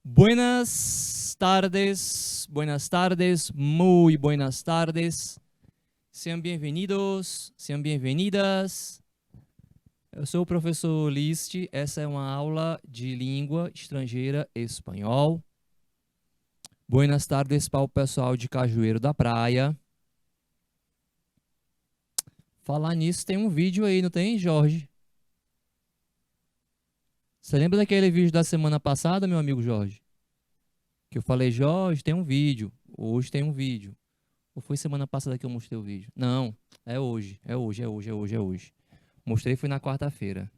Buenas tardes, muy buenas tardes. Sejam bem-vindos, sejam bem-vindas. Eu sou o professor List, essa é uma aula de língua estrangeira espanhol. Buenas tardes para o pessoal de Cajueiro da Praia. Falar nisso, tem um vídeo aí, não tem, Jorge? Você lembra daquele vídeo da semana passada, meu amigo Jorge? Que eu falei, Jorge, tem um vídeo. Hoje tem um vídeo. Ou foi semana passada que eu mostrei o vídeo? Não, é hoje. É hoje. Mostrei foi na quarta-feira.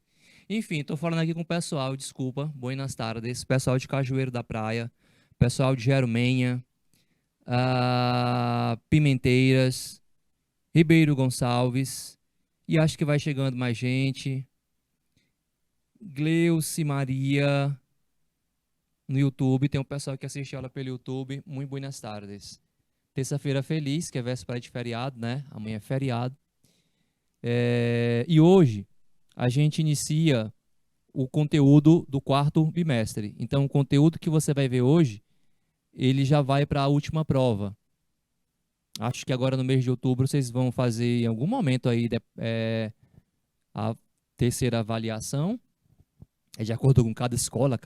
Enfim, tô falando aqui com o pessoal, desculpa. Buenas tardes. Pessoal de Cajueiro da Praia. Pessoal de Jerumenha. Pimenteiras. Ribeiro Gonçalves. E acho que vai chegando mais gente. Gleuce Maria. No YouTube. Tem um pessoal que assiste aula pelo YouTube. Muito buenas tardes. Terça-feira feliz, que é véspera de feriado, né? Amanhã é feriado. E hoje a gente inicia o conteúdo do quarto bimestre. Então, o conteúdo que você vai ver hoje, ele já vai para a última prova. Acho que agora no mês de outubro vocês vão fazer em algum momento aí a terceira avaliação. É de acordo com cada escola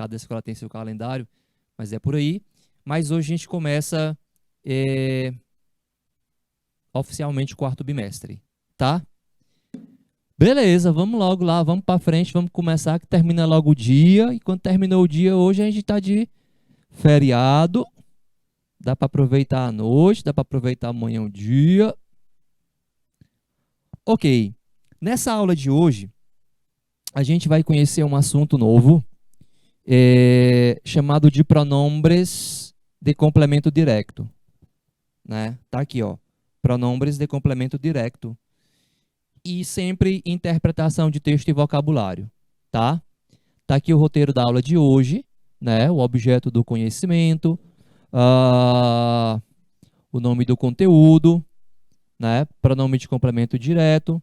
tem seu calendário, mas é por aí. Mas hoje a gente começa oficialmente o quarto bimestre, tá? Beleza, vamos logo lá, vamos para frente, vamos começar que termina logo o dia. E quando terminou o dia, hoje a gente está de feriado. Dá para aproveitar a noite, dá para aproveitar amanhã o dia. Ok, nessa aula de hoje, a gente vai conhecer um assunto novo, chamado de pronombres de complemento direto. Né? Tá aqui, ó, pronombres de complemento direto. E sempre interpretação de texto e vocabulário, tá? Tá aqui o roteiro da aula de hoje, né? O objeto do conhecimento, o nome do conteúdo, né? Pronome de complemento direto,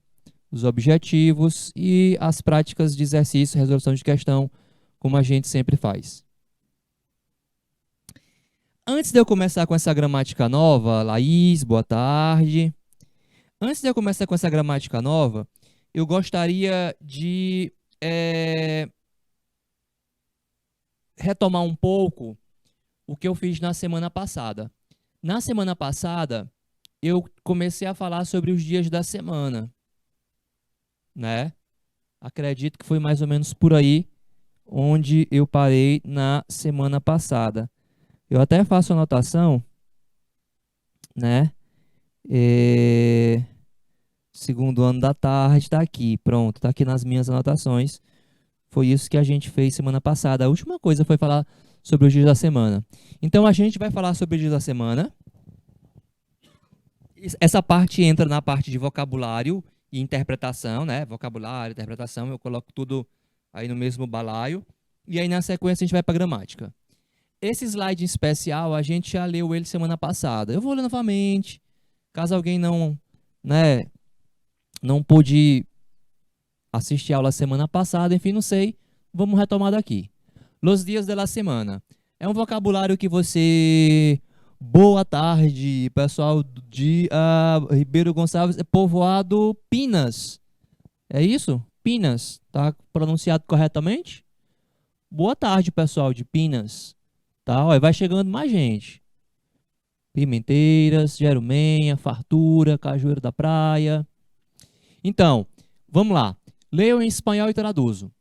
os objetivos e as práticas de exercício, resolução de questão, como a gente sempre faz. Antes de eu começar com essa gramática nova, Laís, boa tarde. Antes de eu começar com essa gramática nova, eu gostaria de retomar um pouco o que eu fiz na semana passada. Na semana passada, eu comecei a falar sobre os dias da semana, né? Acredito que foi mais ou menos por aí onde eu parei na semana passada. Eu até faço anotação, né? Segundo ano da tarde, está aqui, pronto, está aqui nas minhas anotações. Foi isso que a gente fez semana passada. A última coisa foi falar sobre os dias da semana. Então, a gente vai falar sobre os dias da semana. Essa parte entra na parte de vocabulário e interpretação, né? Vocabulário, interpretação, eu coloco tudo aí no mesmo balaio. E aí, na sequência, a gente vai para a gramática. Esse slide em especial, a gente já leu ele semana passada. Eu vou ler novamente, caso alguém não pôde assistir a aula semana passada, enfim, não sei, vamos retomar daqui. Los dias de la semana. É um vocabulário que você... Boa tarde, pessoal de Ribeiro Gonçalves, povoado Pinas. É isso? Pinas. Tá pronunciado corretamente? Boa tarde, pessoal de Pinas. Tá? Olha, vai chegando mais gente. Pimenteiras, Jerumenha, Fartura, Cajueiro da Praia. Então, vamos lá. Leio em espanhol e traduzo.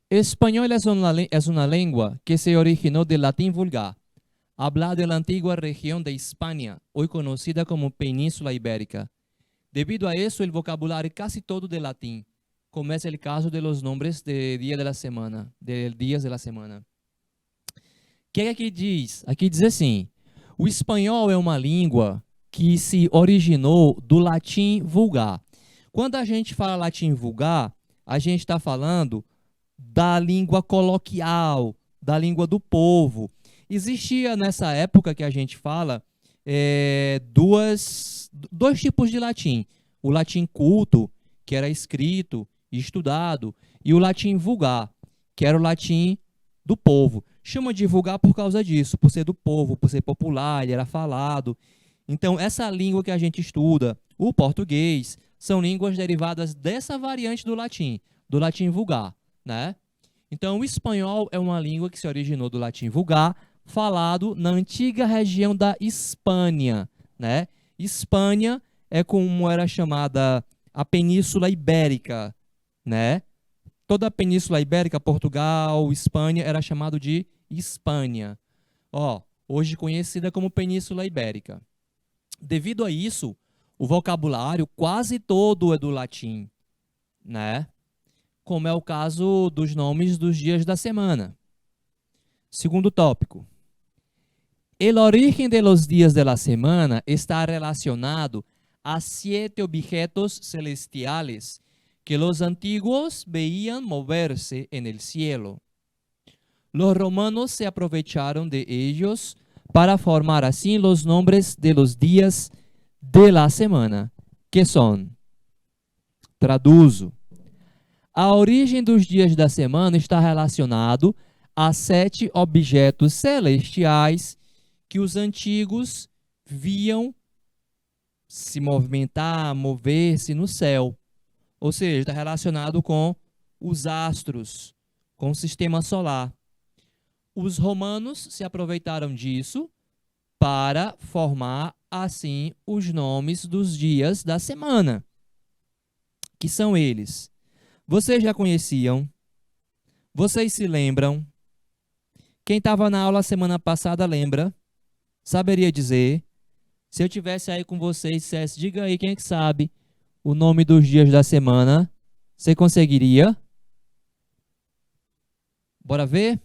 Espanhol es una lengua que se originó del latín vulgar, hablado de la antigua región de Hispania, hoy conocida como Península Ibérica. Debido a eso, el vocabulario casi todo del latín, como es el caso de los nombres de días de la semana. O que é que aqui diz? Aqui diz assim, o espanhol é uma língua que se originou do latim vulgar. Quando a gente fala latim vulgar, a gente está falando da língua coloquial, da língua do povo. Existia nessa época que a gente fala dois tipos de latim. O latim culto, que era escrito e estudado, e o latim vulgar, que era o latim do povo. chama de vulgar por causa disso, por ser do povo, por ser popular, ele era falado. Então, essa língua que a gente estuda, o português, são línguas derivadas dessa variante do latim vulgar, né? Então, o espanhol é uma língua que se originou do latim vulgar, falado na antiga região da Hispânia, né? Hispânia é como era chamada a Península Ibérica, né? Toda a Península Ibérica, Portugal, Espanha, era chamado de Hispânia. Ó, hoje conhecida como Península Ibérica. Devido a isso, o vocabulário quase todo é do latim, né? Como é o caso dos nomes dos dias da semana. Segundo tópico. El origen de los días de la semana está relacionado a 7 objetos celestiales que los antiguos veían moverse en el cielo. Los romanos se aprovecharon de ellos para formar así los nombres de los días de la semana, que son, traduzo, a origem dos dias da semana está relacionado a 7 objetos celestiais que os antigos viam se movimentar, mover-se no céu. Ou seja, está relacionado com os astros, com o sistema solar. Os romanos se aproveitaram disso para formar, assim, os nomes dos dias da semana, que são eles. Vocês já conheciam? Vocês se lembram? Quem estava na aula semana passada lembra? Saberia dizer? Se eu tivesse aí com vocês, dissesse, diga aí quem é que sabe o nome dos dias da semana, você conseguiria? Bora ver?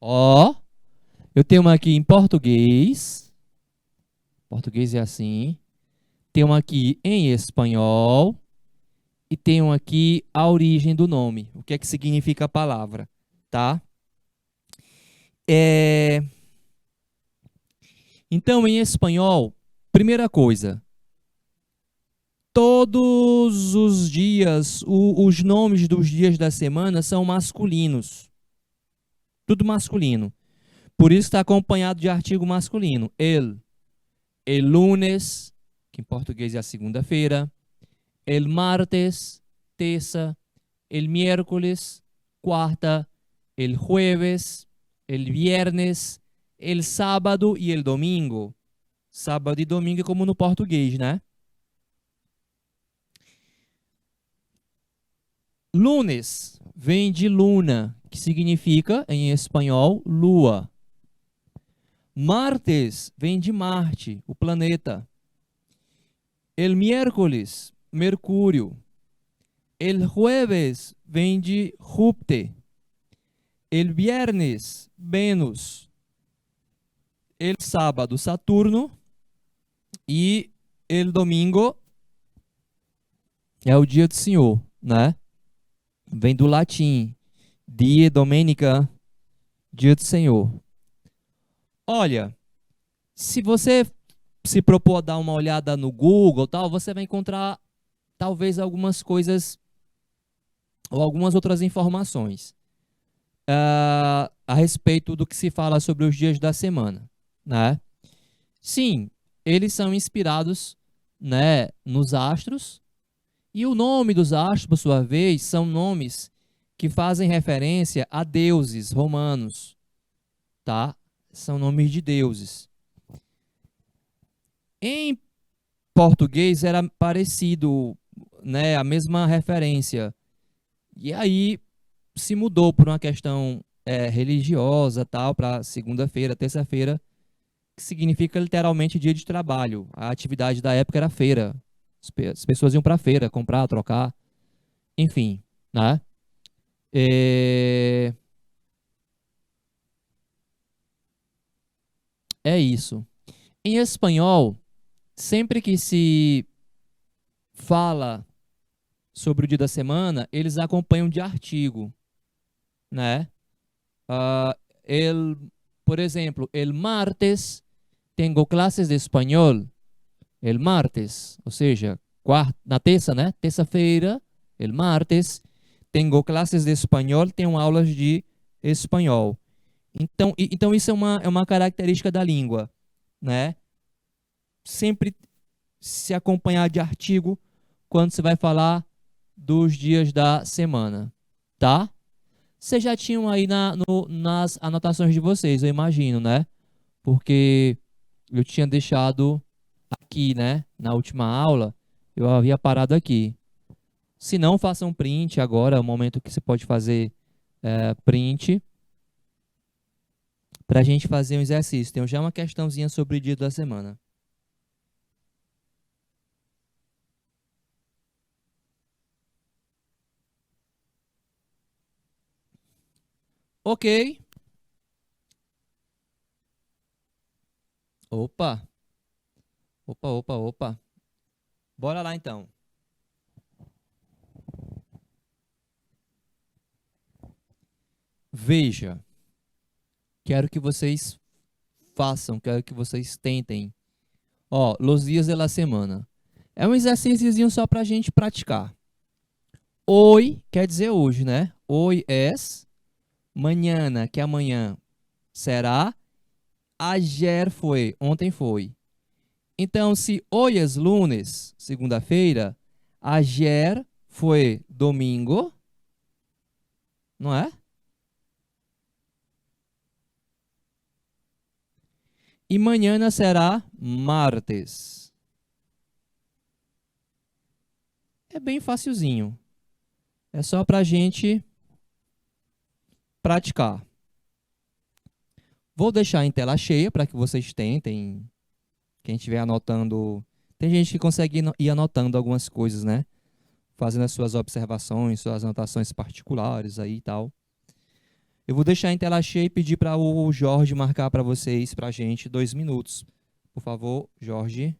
Ó, eu tenho uma aqui em português. Português é assim. Tem uma aqui em espanhol. E tem uma aqui a origem do nome. O que é que significa a palavra, tá? Então, em espanhol, primeira coisa. Todos os dias, os nomes dos dias da semana são masculinos. Tudo masculino. Por isso está acompanhado de artigo masculino. El lunes, que em português é a segunda-feira. El martes, terça. El miércoles, quarta. El jueves, el viernes, el sábado e el domingo. Sábado e domingo é como no português, né? Lunes vem de luna, que significa, em espanhol, lua. Martes vem de Marte, o planeta. El miércoles, Mercúrio. El jueves vem de Júpiter. El viernes, Vênus. El sábado, Saturno. E el domingo é o dia do Senhor, né? Vem do latim, Die Domenica, dia do Senhor. Olha, se você se propor a dar uma olhada no Google, tal, você vai encontrar talvez algumas coisas ou algumas outras informações a respeito do que se fala sobre os dias da semana, né? Sim, eles são inspirados, né, nos astros. E o nome dos astros, por sua vez, são nomes que fazem referência a deuses romanos, tá? São nomes de deuses. Em português era parecido, né, a mesma referência. E aí se mudou por uma questão religiosa, tal, para segunda-feira, terça-feira, que significa literalmente dia de trabalho. A atividade da época era feira. As pessoas iam para a feira comprar, trocar, enfim, né? É isso. Em espanhol, sempre que se fala sobre o dia da semana, eles acompanham de artigo, né? Por exemplo, el martes tenho classes de espanhol. El martes, ou seja, na terça, né? Terça-feira, el martes, tenho classes de espanhol, tenho aulas de espanhol. Então isso é uma característica da língua, né? Sempre se acompanhar de artigo quando você vai falar dos dias da semana, tá? Vocês já tinham aí nas anotações de vocês, eu imagino, né? Porque eu tinha deixado aqui, né? Na última aula, eu havia parado aqui. Se não, faça um print agora, é o momento que você pode fazer print para a gente fazer um exercício. Tem já uma questãozinha sobre o dia da semana. Ok. Opa, opa. Bora lá então. Veja, quero que vocês façam, quero que vocês tentem. Ó, los dias de la semana. É um exercíciozinho só pra gente praticar. Hoy quer dizer hoje, né? Hoy es. Mañana, que amanhã será. Ayer foi, ontem foi. Então, se hoy es lunes, segunda-feira, ayer foi domingo, não é? E mañana será martes. É bem facilzinho. É só pra gente praticar. Vou deixar em tela cheia para que vocês tentem. Quem estiver anotando. Tem gente que consegue ir anotando algumas coisas, né? Fazendo as suas observações, suas anotações particulares aí e tal. Eu vou deixar em tela cheia e pedir para o Jorge marcar para vocês, para a gente, 2 minutos. Por favor, Jorge.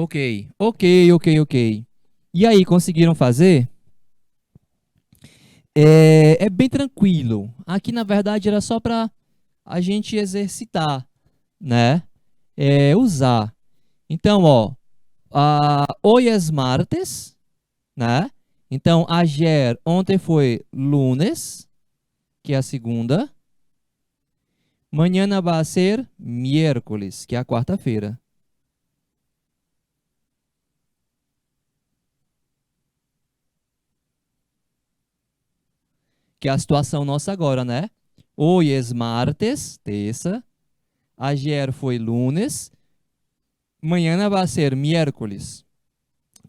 Ok. E aí, conseguiram fazer? É bem tranquilo. Aqui, na verdade, era só para a gente exercitar, né? Usar. Então, ó, hoy es martes, né? Então, ayer, ontem foi lunes, que é a segunda. Mañana vai ser miércoles, que é a quarta-feira. Que é a situação nossa agora, né? Hoje é martes, terça. Ayer foi lunes. Mañana vai ser miércoles.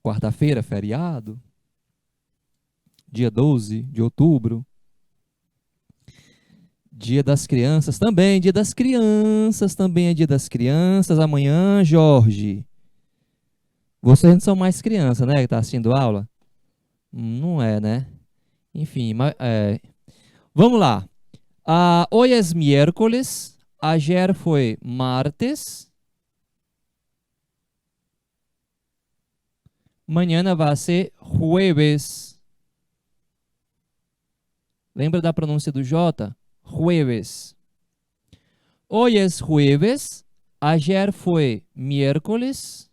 Quarta-feira, feriado. Dia 12 de outubro. Dia das crianças também. Dia das crianças também é dia das crianças. Amanhã, Jorge. Vocês não são mais criança, né? Que tá assistindo aula? Não é, né? Enfim, vamos lá. Hoje é miércoles. Ayer foi martes. Mañana vai ser jueves. Lembra da pronúncia do J? Jueves. Hoy es jueves. Ayer foi miércoles.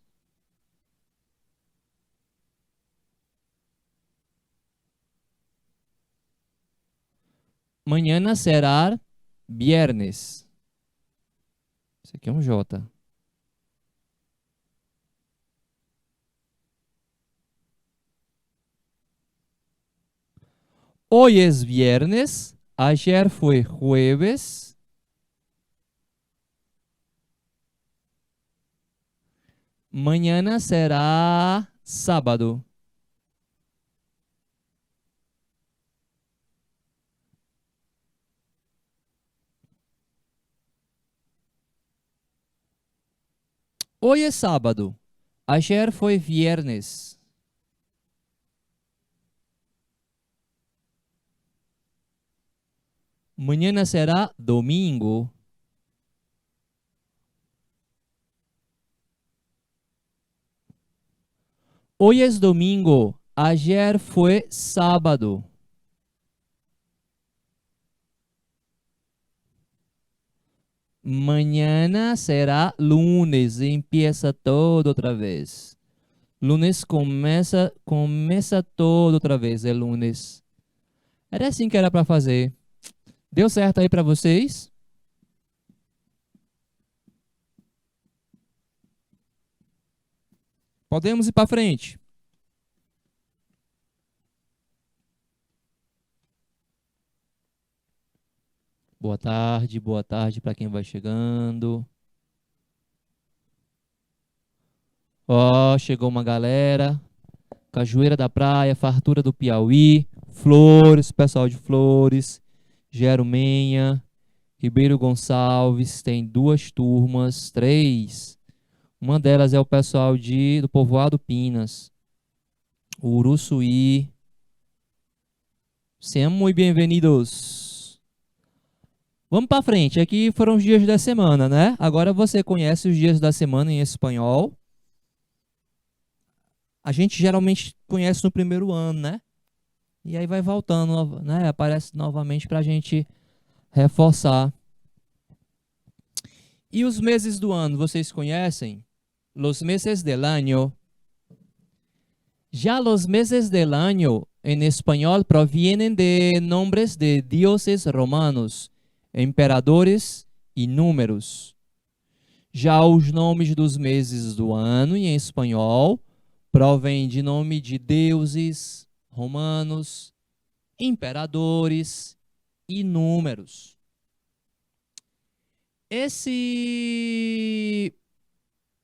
Mañana será viernes. Isso aqui é um J. Hoy es viernes. Ayer foi jueves. Mañana será sábado. Hoy es sábado. Ayer foi viernes. Mañana será domingo. Hoy es domingo. Ayer foi sábado. Mañana será lunes. Empieza todo outra vez. Lunes começa todo outra vez. É lunes. Era assim que era para fazer. Deu certo aí para vocês? Podemos ir para frente. Boa tarde para quem vai chegando. Ó, chegou uma galera. Cajueira da Praia, Fartura do Piauí, Flores, pessoal de Flores, Gero Menha, Ribeiro Gonçalves, tem 2 turmas, 3. Uma delas é o pessoal do Povoado Pinas, Uruçuí. Sejam muito bem-vindos. Vamos para frente, aqui foram os dias da semana, né? Agora você conhece os dias da semana em espanhol. A gente geralmente conhece no primeiro ano, né? E aí vai voltando, né? Aparece novamente para a gente reforçar. E os meses do ano, vocês conhecem? Los meses del año. Ya los meses del año en español provienen de nombres de dioses romanos, imperadores e números. Já os nomes dos meses do ano em espanhol provêm de nome de deuses romanos, imperadores e números.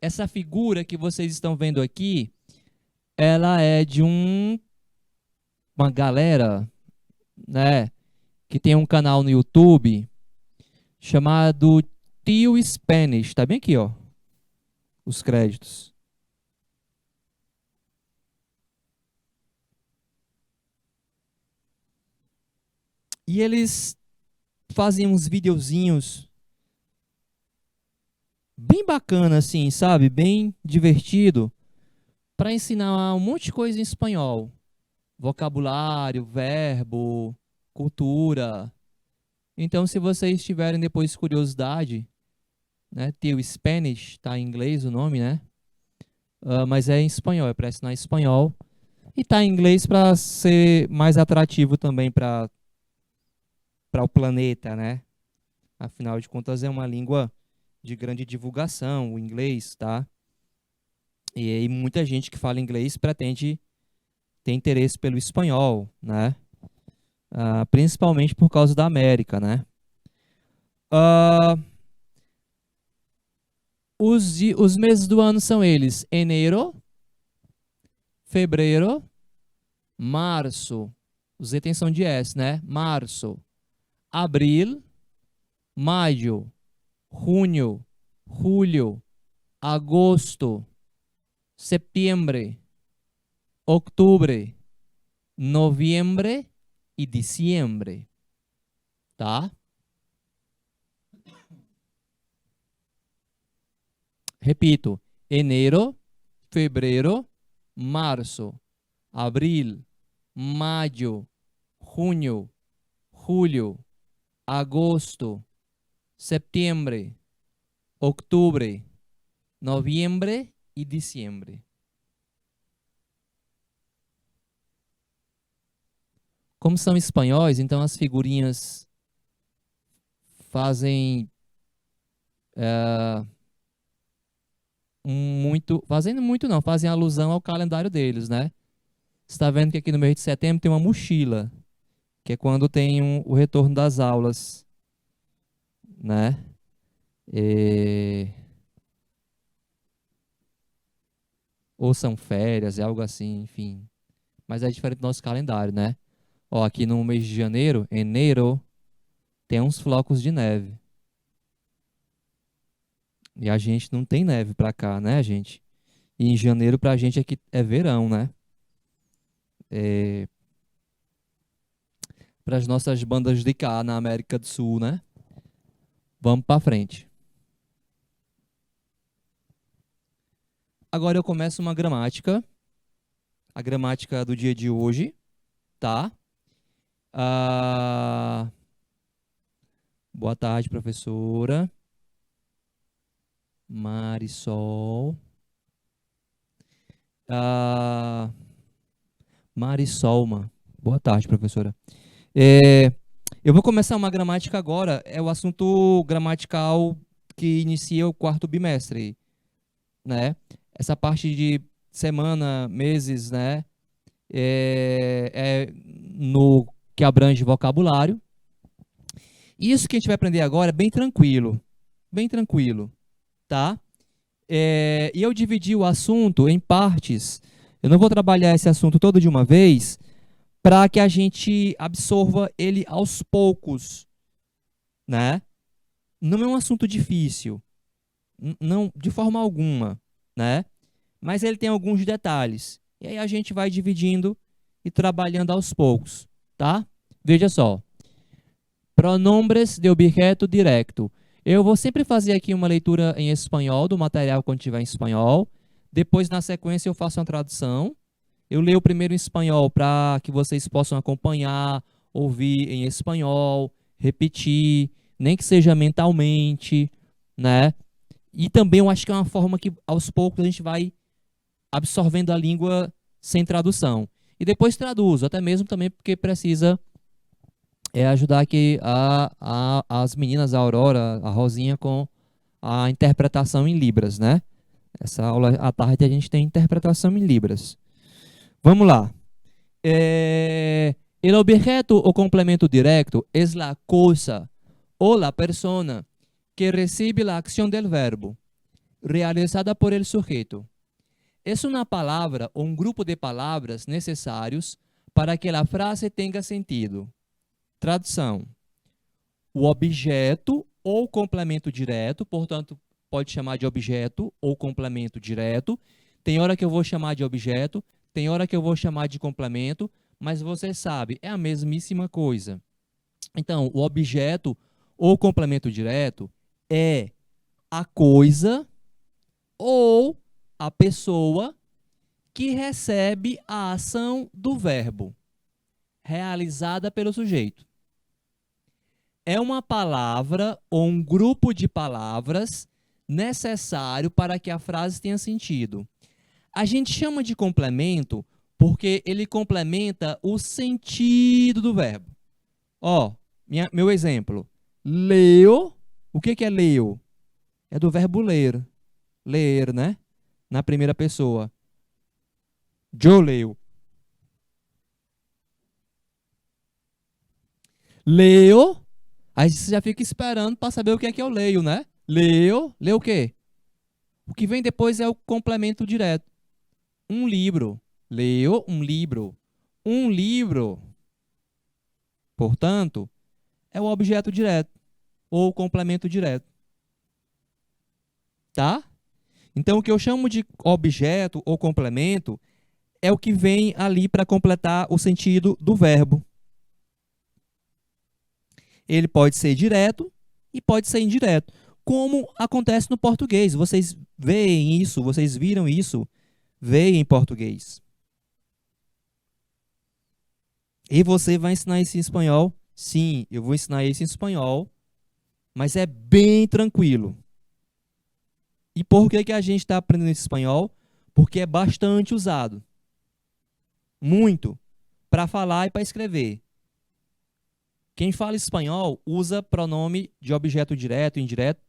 Essa figura que vocês estão vendo aqui, ela é de uma galera, né, que tem um canal no YouTube chamado Tio Spanish. Tá bem aqui, ó, os créditos. E eles fazem uns videozinhos bem bacana, assim, sabe? Bem divertido, para ensinar um monte de coisa em espanhol. Vocabulário, verbo, cultura. Então, se vocês tiverem depois curiosidade, né? Tio Spanish, tá em inglês o nome, né? Mas é em espanhol, é para ensinar espanhol. E tá em inglês para ser mais atrativo também para o planeta, né? Afinal de contas, é uma língua de grande divulgação, o inglês, tá? E aí muita gente que fala inglês pretende ter interesse pelo espanhol, né? Principalmente por causa da América, né? Ah, os meses do ano são eles: enero, fevereiro, março. Os Z tem som de S, né? Março, abril, maio, junho, julho, agosto, setembro, outubro, novembro e diciembre, tá? Repito: enero, fevereiro, março, abril, maio, junho, julho, agosto, setembro, outubro, novembro e diciembre. Como são espanhóis, então as figurinhas fazem fazendo muito não, fazem alusão ao calendário deles, né? Você está vendo que aqui no mês de setembro tem uma mochila, que é quando tem o retorno das aulas, né? Ou são férias, é algo assim, enfim. Mas é diferente do nosso calendário, né? Ó, aqui no mês de janeiro, enero, tem uns flocos de neve. E a gente não tem neve pra cá, né, gente? E em janeiro pra gente aqui é verão, né? Para as nossas bandas de cá na América do Sul, né? Vamos pra frente. Agora eu começo uma gramática. A gramática do dia de hoje, tá? Boa tarde, professora. Marisol. Marisolma. Boa tarde, professora. Eu vou começar uma gramática agora. É o assunto gramatical que inicia o quarto bimestre, né? Essa parte de semana, meses, né? No que abrange vocabulário. Isso que a gente vai aprender agora é bem tranquilo, tá? E eu dividi o assunto em partes. Eu não vou trabalhar esse assunto todo de uma vez, para que a gente absorva ele aos poucos, né? Não é um assunto difícil, não, de forma alguma, né? Mas ele tem alguns detalhes. E aí a gente vai dividindo e trabalhando aos poucos, tá? Veja só. Pronombres de objeto direto. Eu vou sempre fazer aqui uma leitura em espanhol do material quando tiver em espanhol. Depois, na sequência, eu faço uma tradução. Eu leio primeiro em espanhol para que vocês possam acompanhar, ouvir em espanhol, repetir, nem que seja mentalmente, né? E também eu acho que é uma forma que aos poucos a gente vai absorvendo a língua sem tradução. E depois traduzo, até mesmo também porque precisa ajudar aqui as meninas, a Aurora, a Rosinha, com a interpretação em Libras, né? Essa aula à tarde a gente tem interpretação em Libras. Vamos lá. El objeto o complemento directo es la cosa o la persona que recibe la acción del verbo, realizada por el sujeto. Es una palabra o un grupo de palabras necesarios para que la frase tenga sentido. Tradução: o objeto ou complemento direto, portanto, pode chamar de objeto ou complemento direto. Tem hora que eu vou chamar de objeto, tem hora que eu vou chamar de complemento, mas você sabe, é a mesmíssima coisa. Então, o objeto ou complemento direto é a coisa ou a pessoa que recebe a ação do verbo, realizada pelo sujeito. É uma palavra ou um grupo de palavras necessário para que a frase tenha sentido. A gente chama de complemento porque ele complementa o sentido do verbo. Ó, meu exemplo. Leo. O que é leo? É do verbo ler. Ler, né? Na primeira pessoa. Eu leio. Leo. Aí você já fica esperando para saber o que é que eu leio, né? Leo. Leu o quê? O que vem depois é o complemento direto. Um livro. Leo um livro. Um livro, portanto, é o objeto direto ou complemento direto. Tá? Então, o que eu chamo de objeto ou complemento é o que vem ali para completar o sentido do verbo. Ele pode ser direto e pode ser indireto, como acontece no português. Vocês veem isso, vocês viram isso, veem em português. E você vai ensinar isso em espanhol? Sim, eu vou ensinar isso em espanhol, mas é bem tranquilo. E por que a gente está aprendendo esse espanhol? Porque é bastante usado. Muito. Para falar e para escrever. Quem fala espanhol usa pronome de objeto direto e indireto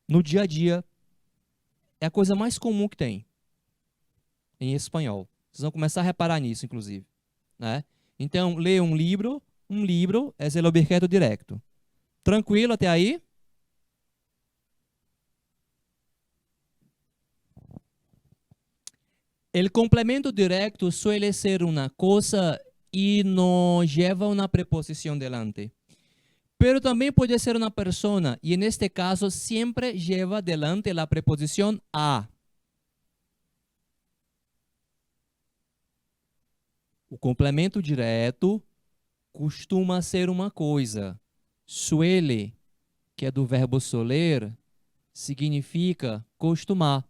no dia a dia. É a coisa mais comum que tem em espanhol. Vocês vão começar a reparar nisso, inclusive. Né? Então, ler um livro é el objeto directo. Tranquilo até aí? El complemento directo suele ser una cosa y no lleva una preposición delante. Pero también puede ser una persona y en este caso siempre lleva delante la preposición a. O complemento direto costuma ser uma coisa. Suele, que é do verbo soler, significa costumar.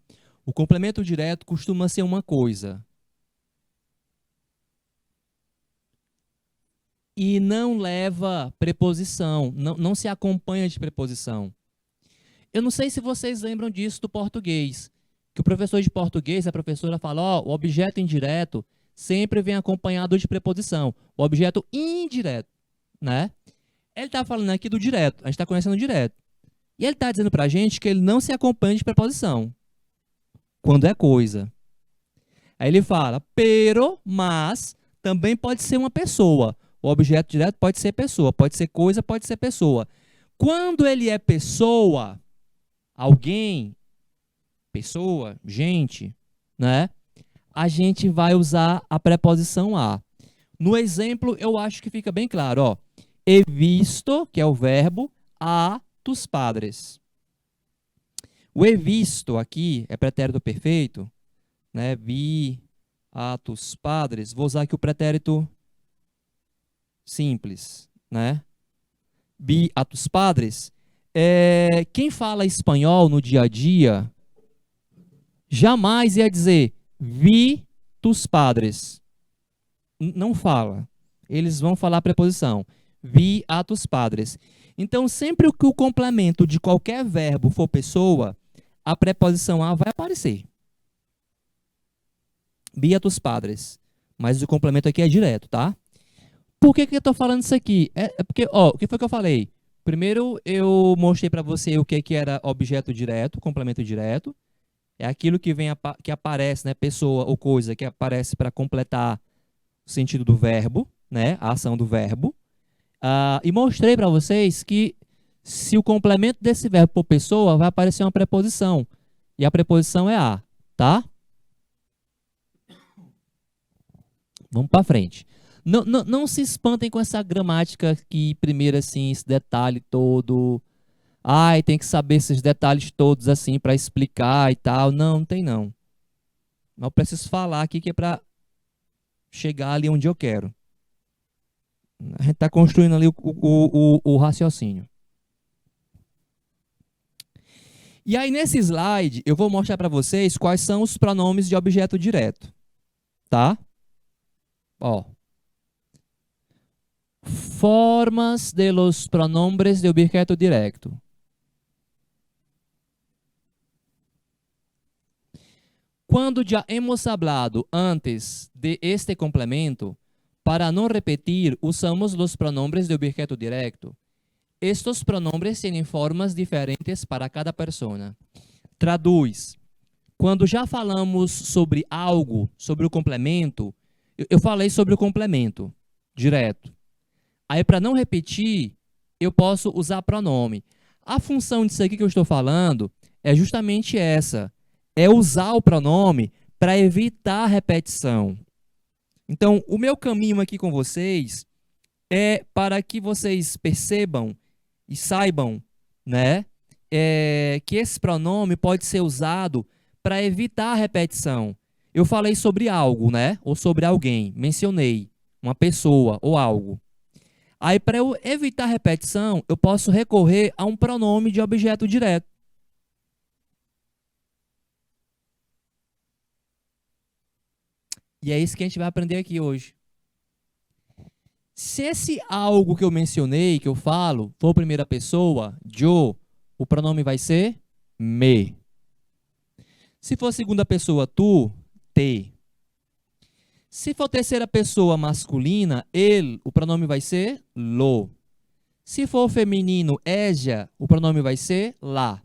O complemento direto costuma ser uma coisa. E não leva preposição, não se acompanha de preposição. Eu não sei se vocês lembram disso do português, que o professor de português, a professora fala, ó, o objeto indireto sempre vem acompanhado de preposição. O objeto indireto, né? Ele está falando aqui do direto, a gente está conhecendo o direto. E ele está dizendo para a gente que ele não se acompanha de preposição, quando é coisa. Aí ele fala, pero, mas, também pode ser uma pessoa. O objeto direto pode ser pessoa, pode ser coisa, pode ser pessoa. Quando ele é pessoa, alguém, pessoa, gente, né? A gente vai usar a preposição a. No exemplo, eu acho que fica bem claro, ó. He visto, que é o verbo, a tus padres. O he visto aqui é pretérito perfeito, né? Vi a tus padres. Vou usar aqui o pretérito simples, né? Vi a tus padres. Quem fala espanhol no dia a dia jamais ia dizer vi tus padres. Não fala. Eles vão falar a preposição. Vi a tus padres. Então, sempre que o complemento de qualquer verbo for pessoa, a preposição a vai aparecer. Vi a tus padres. Mas o complemento aqui é direto, tá? Por que eu estou falando isso aqui? É porque, ó, o que foi que eu falei? Primeiro, eu mostrei para você o que era objeto direto, complemento direto. É aquilo que vem que aparece, né, pessoa ou coisa que aparece para completar o sentido do verbo, né, a ação do verbo. E mostrei para vocês que se o complemento desse verbo for pessoa, vai aparecer uma preposição. E a preposição é a, tá? Vamos para frente. Não se espantem com essa gramática que primeiro assim, esse detalhe todo. Ai, tem que saber esses detalhes todos assim para explicar e tal. Não tem não. Eu preciso falar aqui que é para chegar ali onde eu quero. A gente está construindo ali o raciocínio. E aí, nesse slide, eu vou mostrar para vocês quais são os pronomes de objeto direto. Tá? Ó. Formas de los pronombres de objeto directo. Quando já hemos hablado antes de este complemento, para não repetir, usamos os pronombres de objeto directo. estes pronombres têm formas diferentes para cada persona. Traduz. Quando já falamos sobre algo, sobre o complemento, eu falei sobre o complemento, direto. Aí, para não repetir, eu posso usar pronome. A função disso aqui que eu estou falando é justamente essa. É usar o pronome para evitar repetição. Então, o meu caminho aqui com vocês é para que vocês percebam e saibam, né, que esse pronome pode ser usado para evitar a repetição. Eu falei sobre algo, né, ou sobre alguém, mencionei uma pessoa ou algo. Aí, para eu evitar repetição, eu posso recorrer a um pronome de objeto direto. E é isso que a gente vai aprender aqui hoje. Se esse algo que eu mencionei, que eu falo, for primeira pessoa, yo, o pronome vai ser me. Se for segunda pessoa, tu, te. Se for terceira pessoa masculina, ele, o pronome vai ser lo. Se for feminino, ella, o pronome vai ser lá.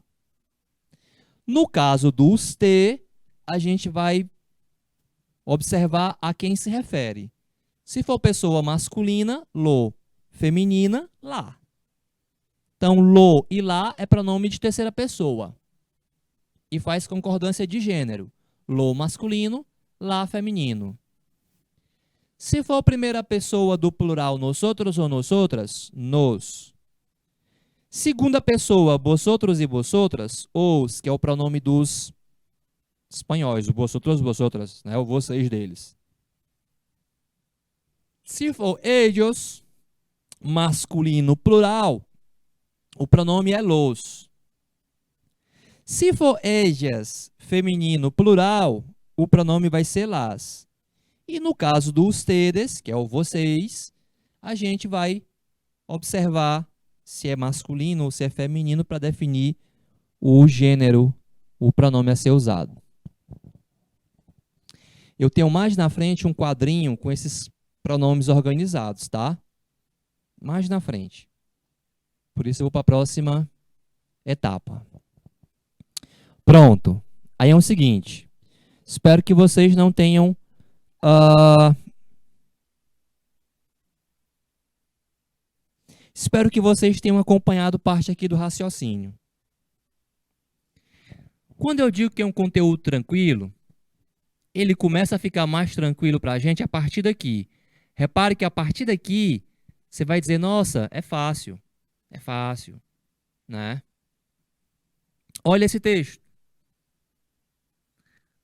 No caso dos te, a gente vai observar a quem se refere. Se for pessoa masculina, lo. Feminina, lá. Então, lo e lá é pronome de terceira pessoa. E faz concordância de gênero. Lo masculino, lá feminino. Se for primeira pessoa do plural nosotros ou nosotras, nos. Segunda pessoa, vosotros e vosotras, os, que é o pronome dos espanhóis, o vosotros, vosotras, né, o vocês deles. Se for ellos, masculino plural, o pronome é los. Se for ellas, feminino plural, o pronome vai ser las. E no caso do ustedes, que é o vocês, a gente vai observar se é masculino ou se é feminino para definir o gênero, o pronome a ser usado. Eu tenho mais na frente um quadrinho com esses pronomes organizados, tá? Mais na frente. Por isso eu vou para a próxima etapa. Pronto. Aí é o seguinte. Espero que vocês não tenham espero que vocês tenham acompanhado parte aqui do raciocínio. Quando eu digo que é um conteúdo tranquilo, ele começa a ficar mais tranquilo para a gente a partir daqui. Repare que a partir daqui, você vai dizer, nossa, é fácil, né? Olha esse texto.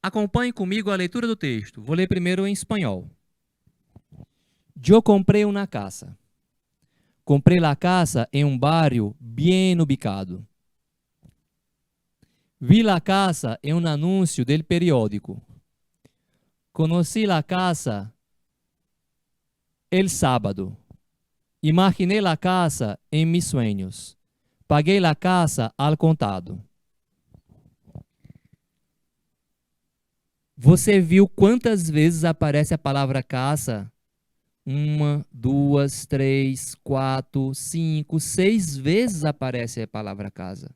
Acompanhe comigo a leitura do texto. Vou ler primeiro em espanhol. Eu comprei uma casa. Comprei la casa em um barrio bien ubicado. Vi la casa em um anúncio del periódico. Conocí la casa el sábado. Imaginé la casa en mis sueños. Paguei la casa al contado. Você viu quantas vezes aparece a palavra casa? 1, 2, 3, 4, 5, 6 vezes aparece a palavra casa.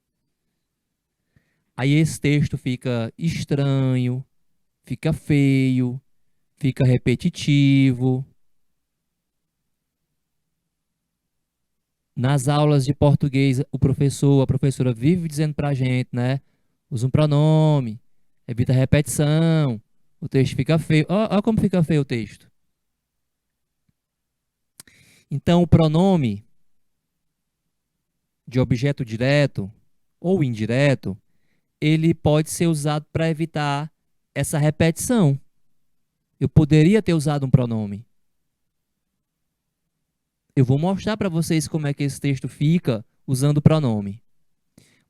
Aí esse texto fica estranho, fica feio, fica repetitivo. Nas aulas de português, o professor, a professora vive dizendo pra gente, né? Usa um pronome, evita a repetição, o texto fica feio. Olha como fica feio o texto. Então, o pronome de objeto direto ou indireto, ele pode ser usado para evitar essa repetição. Eu poderia ter usado um pronome. Eu vou mostrar para vocês como é que esse texto fica usando o pronome.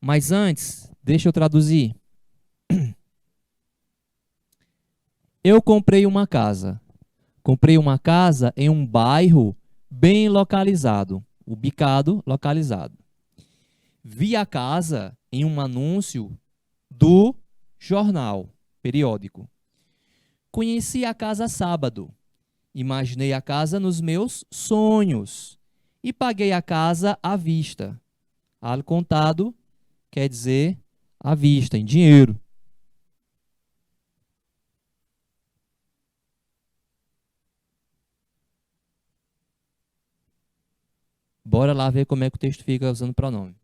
Mas antes, deixa eu traduzir. Eu comprei uma casa. Comprei uma casa em um bairro bem localizado. Ubicado, localizado. Vi a casa em um anúncio do jornal, periódico. Conheci a casa sábado. Imaginei a casa nos meus sonhos. e paguei a casa à vista. Al contado quer dizer à vista, em dinheiro. Bora lá ver como é que o texto fica usando pronome.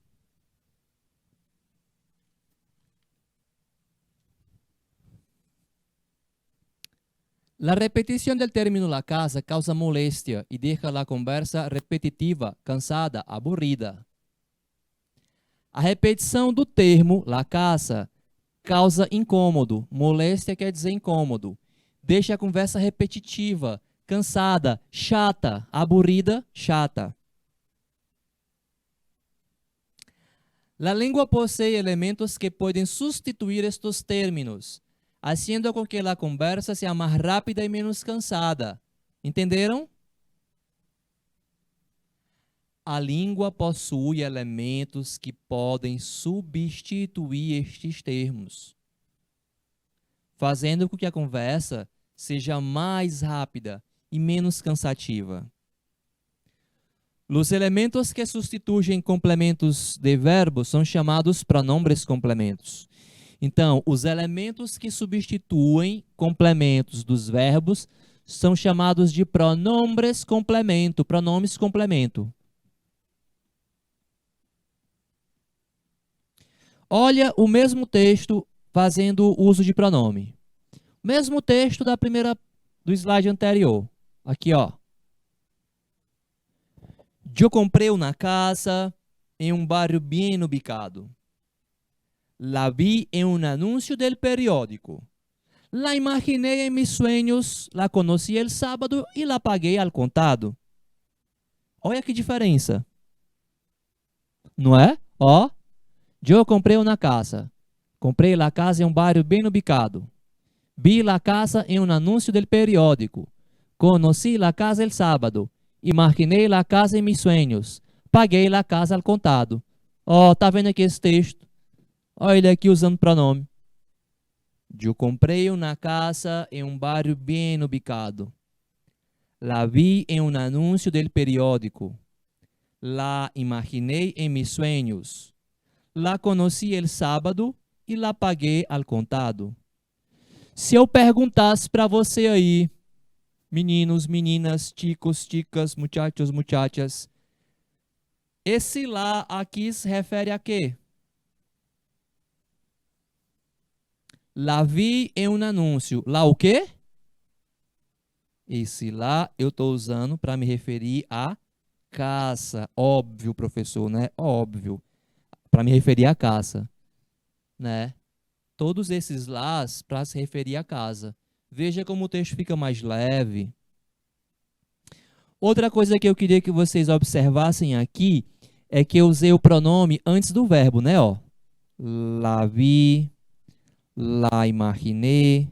La repetición del término la casa causa molestia y deja la conversa repetitiva, cansada, aburrida. A repetição do termo la casa causa incômodo. Moléstia quer dizer incômodo. Deixa a conversa repetitiva, cansada, chata, aburrida, chata. La lengua posee elementos que pueden sustituir estos términos, haciendo con que la conversa sea más rápida y menos cansada. Entenderam? A língua possui elementos que podem substituir estes termos, fazendo com que a conversa seja mais rápida e menos cansativa. Os elementos que substituem complementos de verbos são chamados pronombres complementos. Então, os elementos que substituem complementos dos verbos são chamados de pronombres complemento, pronomes complemento. Olha o mesmo texto fazendo uso de pronome. Mesmo texto do slide anterior. Aqui, ó. Eu comprei uma casa em um bairro bem ubicado. La vi en un anuncio del periódico. La imaginé en mis sueños, la conocí el sábado y la pagué al contado. Olha que diferença. Não é? Ó. Eu comprei uma casa. Comprei la casa em um bairro bem ubicado. Vi la casa em um anúncio del periódico. Conocí la casa el sábado. Imaginei la casa em mis sueños. Paguei la casa al contado. Ó, tá vendo aqui esse texto? Olha ele aqui usando pronome. Eu comprei uma casa em um bairro bem ubicado. La vi em um anúncio del periódico. La imaginei em mis sueños. La conocí el sábado e la paguei al contado. Se eu perguntasse para você aí, meninos, meninas, chicos, chicas, muchachos, muchachas, esse lá aqui se refere a quê? La vi em um anúncio. Lá o quê? Esse lá eu estou usando para me referir a caça. Óbvio, professor, né? Óbvio. Para me referir à caça, né? Todos esses lás para se referir à casa. Veja como o texto fica mais leve. Outra coisa que eu queria que vocês observassem aqui é que eu usei o pronome antes do verbo, né? Ó. La vi, la imaginé,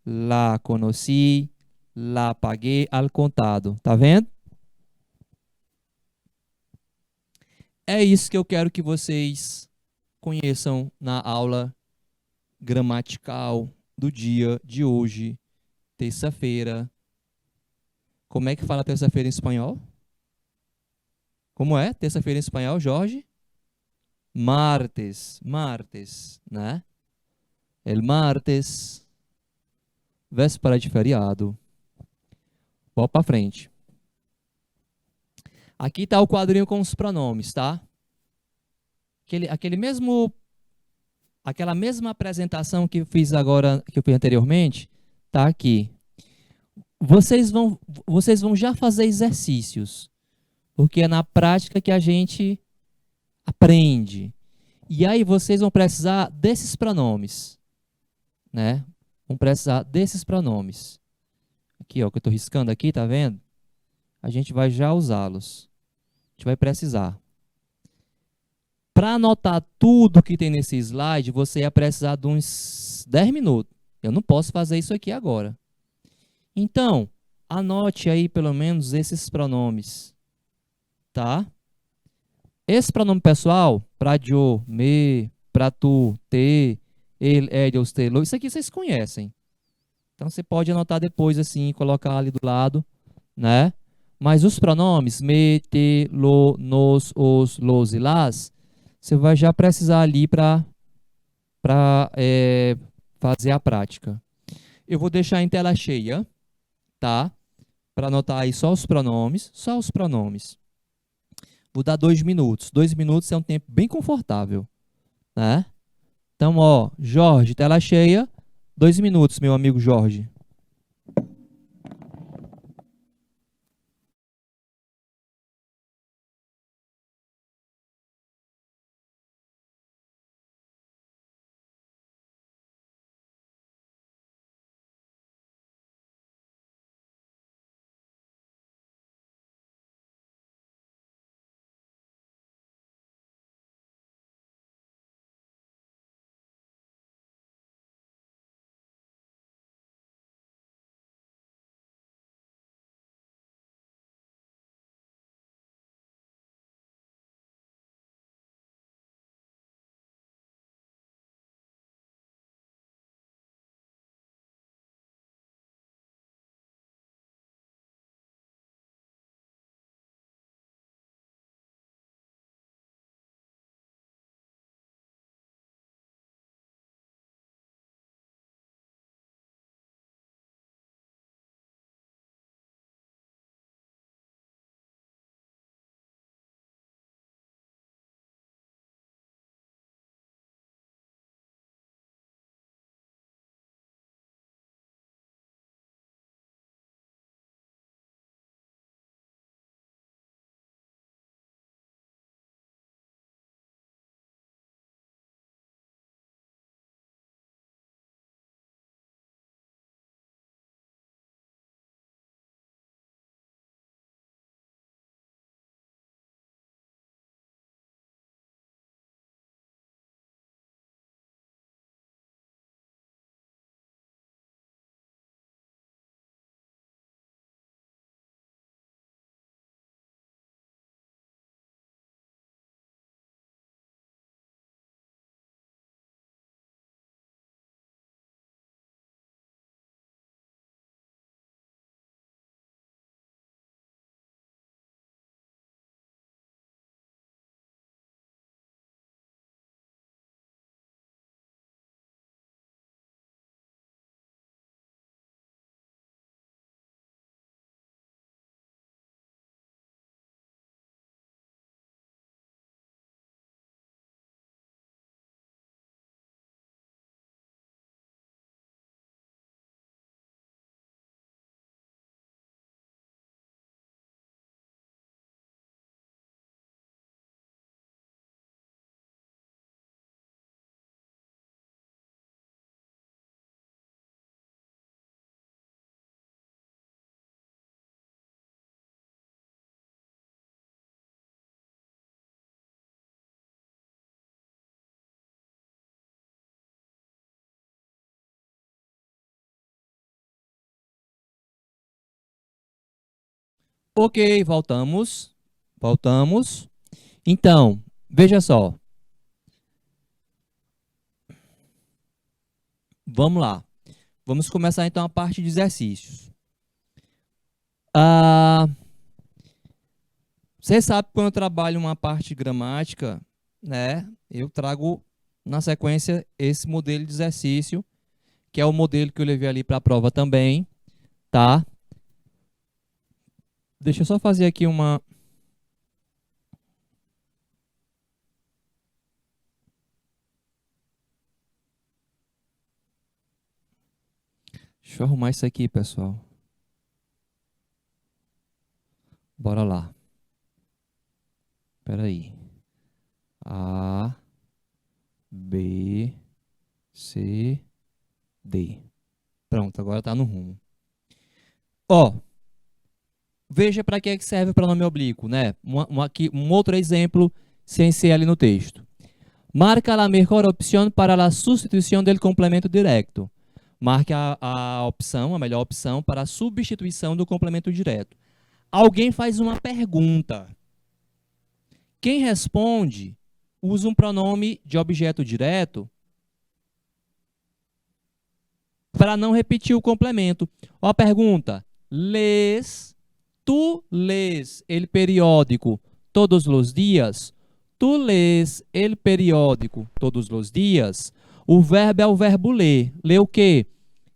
la conocí, la paguei al contado. Tá vendo? É isso que eu quero que vocês conheçam na aula gramatical do dia de hoje, terça-feira. Como é que fala terça-feira em espanhol? Como é terça-feira em espanhol, Jorge? Martes, martes, né? El martes, véspera de feriado. Vou para frente. Aqui está o quadrinho com os pronomes, tá? Aquela mesma apresentação que eu fiz agora, que eu fiz anteriormente, tá aqui. Vocês vão já fazer exercícios, porque é na prática que a gente aprende. E aí vocês vão precisar desses pronomes, né? Vão precisar desses pronomes. Aqui, ó, que eu estou riscando aqui, tá vendo? A gente vai já usá-los. A gente vai precisar. Para anotar tudo que tem nesse slide, você ia precisar de uns 10 minutos. Eu não posso fazer isso aqui agora. Então, anote aí pelo menos esses pronomes, tá? Esse pronome pessoal, para eu, me, para tu, te, ele, eles, te, lo, isso aqui vocês conhecem. Então, você pode anotar depois assim, colocar ali do lado, né? Mas os pronomes me, te, lo, nos, os, los e las, você vai já precisar ali para fazer a prática. Eu vou deixar em tela cheia, tá? Para anotar aí só os pronomes, só os pronomes. Vou dar 2 minutos. 2 minutos é um tempo bem confortável, né? Então, ó, Jorge, tela cheia. 2 minutos, meu amigo Jorge. Ok, voltamos. Voltamos. Então, veja só. Vamos lá. Vamos começar então a parte de exercícios. Ah, você sabe que quando eu trabalho uma parte de gramática, né? Eu trago na sequência esse modelo de exercício, que é o modelo que eu levei ali para a prova também, tá? Deixa eu só fazer aqui uma. Deixa eu arrumar isso aqui, pessoal. Bora lá. Espera aí. A, B, C, D. Pronto, agora tá no rumo. Ó, veja para que é que serve o pronome oblíquo, né? Um outro exemplo sem ser ali no texto. Marca a melhor opção para a substituição do complemento direto. Marque a opção, a melhor opção para a substituição do complemento direto. Alguém faz uma pergunta. Quem responde usa um pronome de objeto direto para não repetir o complemento. Ó a pergunta: les Tu lês el periódico todos os dias? Tu lês el periódico todos os dias? O verbo é o verbo ler. Ler o quê?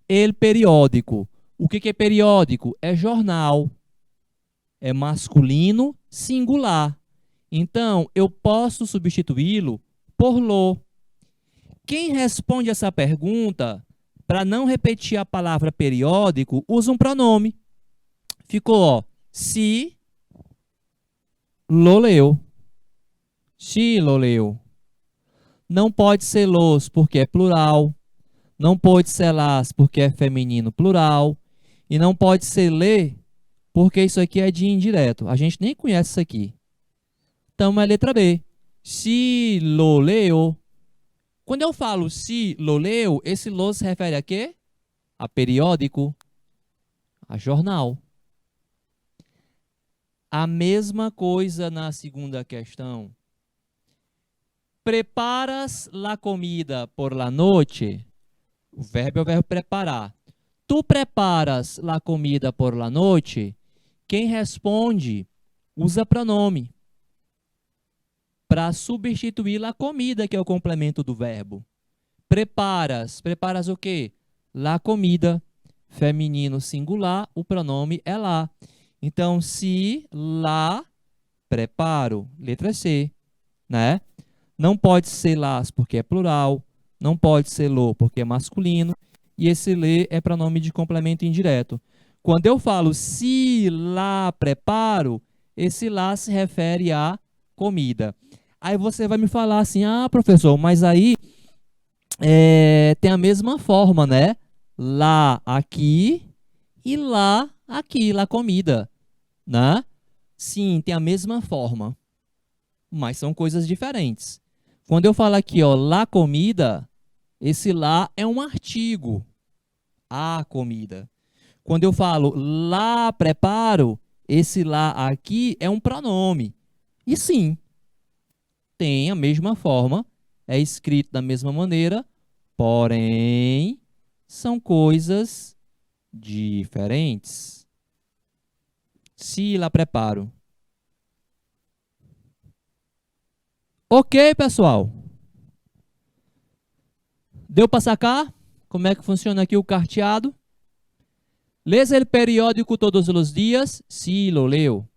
El periódico. O que é periódico? É jornal. É masculino singular. Então, eu posso substituí-lo por lo. Quem responde essa pergunta, para não repetir a palavra periódico, usa um pronome. Ficou, ó, se lo leu. Se lo leu. Não pode ser los porque é plural. Não pode ser las porque é feminino plural. E não pode ser le porque isso aqui é de indireto. A gente nem conhece isso aqui. Então, é a letra B. Se lo leu. Quando eu falo se lo leu, esse lo se refere a quê? A periódico, a jornal. A mesma coisa na segunda questão. Preparas la comida por la noche? O verbo é o verbo preparar. Tu preparas la comida por la noche? Quem responde usa pronome para substituir la comida, que é o complemento do verbo. Preparas. Preparas o quê? La comida. Feminino singular, o pronome é lá. Então, se lá preparo, letra C, né? Não pode ser las porque é plural, não pode ser lo porque é masculino, e esse le é pronome de complemento indireto. Quando eu falo se lá preparo, esse lá se refere à comida. Aí você vai me falar assim, ah, professor, mas aí tem a mesma forma, né? Lá, aqui, e lá, aqui, lá comida, né? Sim, tem a mesma forma, mas são coisas diferentes. Quando eu falo aqui, ó, lá comida, esse lá é um artigo, a comida. Quando eu falo lá preparo, esse lá aqui é um pronome. E sim, tem a mesma forma, é escrito da mesma maneira, porém, são coisas diferentes. Se lá preparo. Ok, pessoal. Deu para sacar? Como é que funciona aqui o carteado? Lês el periódico todos os dias? Sí, lo leo.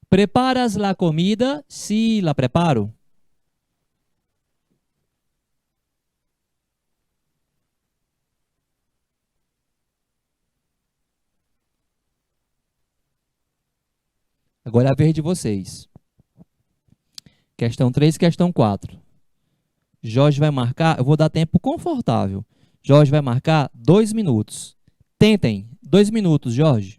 Preparas la comida? Sí, la preparo. Agora é a vez de vocês. Questão 3, questão 4. Jorge vai marcar, eu vou dar tempo confortável. Jorge vai marcar 2 minutos. Tentem, 2 minutos, Jorge.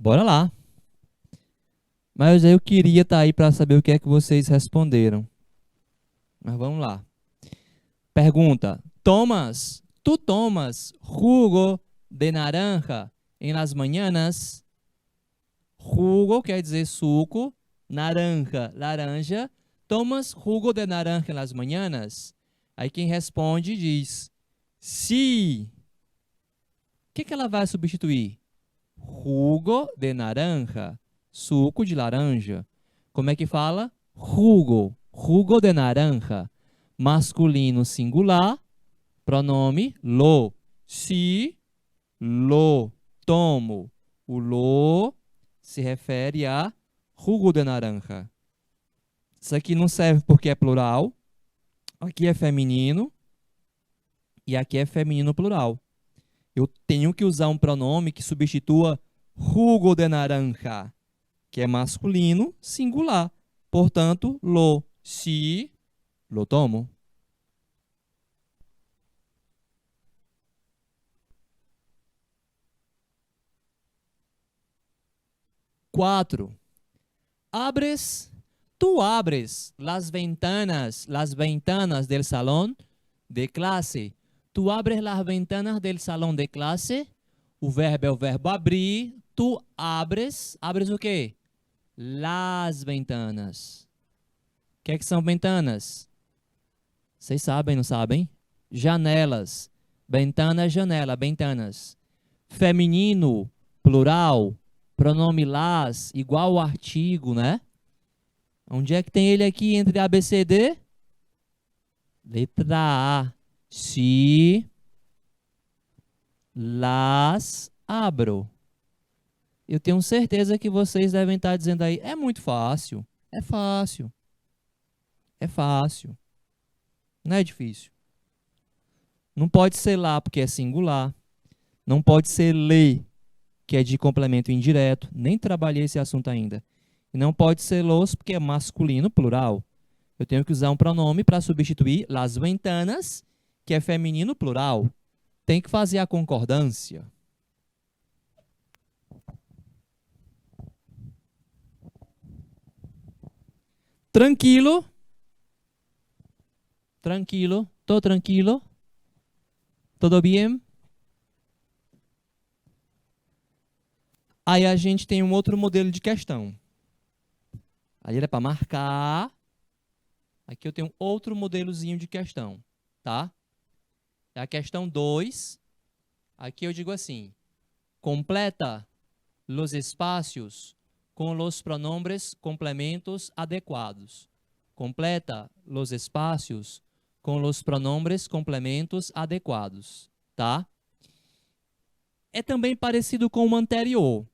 Bora lá. Mas eu queria estar aí para saber o que é que vocês responderam. Mas vamos lá. Pergunta: ¿tú tomas jugo de naranja en las mañanas? Jugo quer dizer suco, naranja, laranja. ¿Tomas jugo de naranja en las mañanas? Aí quem responde diz: sí. O que ela vai substituir? Jugo de naranja, suco de laranja. Como é que fala? Jugo, jugo de naranja. Masculino singular, pronome lo. Se lo tomo. O lo se refere a jugo de naranja. Isso aqui não serve porque é plural. Aqui é feminino. E aqui é feminino plural. Eu tenho que usar um pronome que substitua jugo de naranja, que é masculino singular. Portanto, lo. Se lo tomo. 4. Tú abres las ventanas del salón de clase. Tú abres las ventanas del salón de clase. O verbo é o verbo abrir. Tu abres o quê? Las ventanas. O que é que são ventanas? Vocês sabem, não sabem? Janelas. Ventana, janela, ventanas. Feminino, plural, pronome las, igual ao artigo, né? Onde é que tem ele aqui entre A, B, C, D? Letra A. Se las abro. Eu tenho certeza que vocês devem estar dizendo aí, é muito fácil. É fácil. É fácil. Não é difícil. Não pode ser lá porque é singular. Não pode ser lê, que é de complemento indireto. Nem trabalhei esse assunto ainda. E não pode ser los porque é masculino, plural. Eu tenho que usar um pronome para substituir las ventanas, que é feminino, plural. Tem que fazer a concordância. Tranquilo? Tranquilo? Tô tranquilo? Tudo bem? Aí a gente tem um outro modelo de questão. Ali era para marcar. Aqui eu tenho outro modelozinho de questão, tá? É a questão 2. Aqui eu digo assim: completa los espacios com los pronombres complementos adequados. Completa los espacios com los pronombres complementos adequados, tá? É também parecido com o anterior.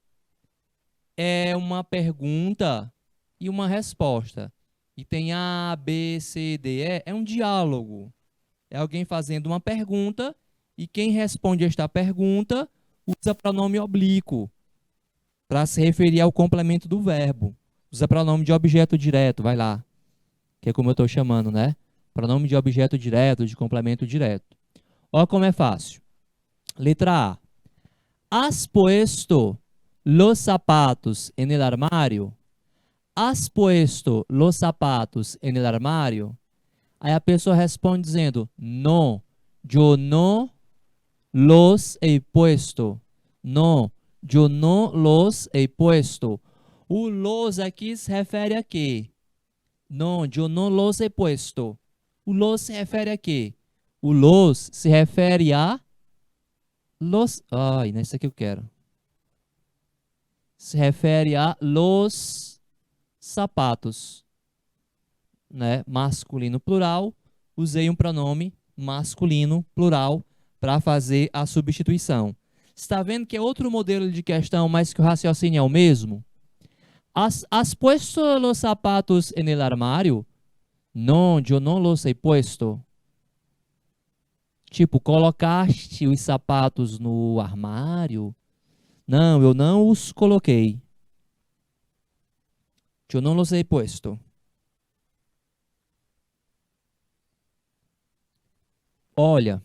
É uma pergunta e uma resposta. E tem A, B, C, D, E. É um diálogo. É alguém fazendo uma pergunta e quem responde esta pergunta usa pronome oblíquo para se referir ao complemento do verbo. Usa pronome de objeto direto, vai lá. Que é como eu estou chamando, né? Pronome de objeto direto, de complemento direto. Olha como é fácil. Letra A. ¿Has puesto los zapatos en el armario? ¿Has puesto los zapatos en el armario? Aí a pessoa responde dizendo, no, yo no los he puesto. No, yo no los he puesto. O los aqui se refere a quê? No, yo no los he puesto. O los se refere a quê? O los se refere a los... Ai, não é isso que eu quero. Se refere a los sapatos, né? Masculino plural. Usei um pronome masculino plural para fazer a substituição. Está vendo que é outro modelo de questão, mas que o raciocínio é o mesmo? ¿Has puesto los zapatos en el armario? No, yo no los he puesto. Tipo, colocaste os sapatos no armário? Não, eu não os coloquei. Eu não los he puesto. Olha,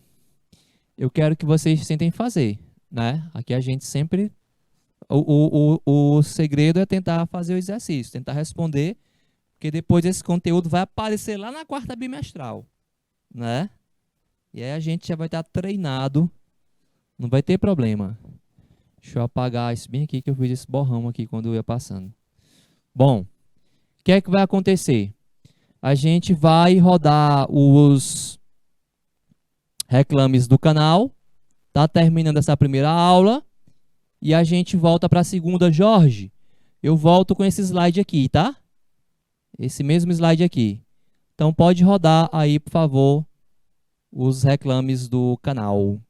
eu quero que vocês tentem fazer, né? Aqui a gente sempre O segredo é tentar fazer o exercício, tentar responder, porque depois esse conteúdo vai aparecer lá na quarta bimestral, né? E aí a gente já vai estar treinado, não vai ter problema. Deixa eu apagar isso bem aqui, que eu fiz esse borrão aqui quando eu ia passando. Bom, o que é que vai acontecer? A gente vai rodar os reclames do canal, tá terminando essa primeira aula, e a gente volta para a segunda. Jorge, eu volto com esse slide aqui, tá? Esse mesmo slide aqui. Então pode rodar aí, por favor, os reclames do canal.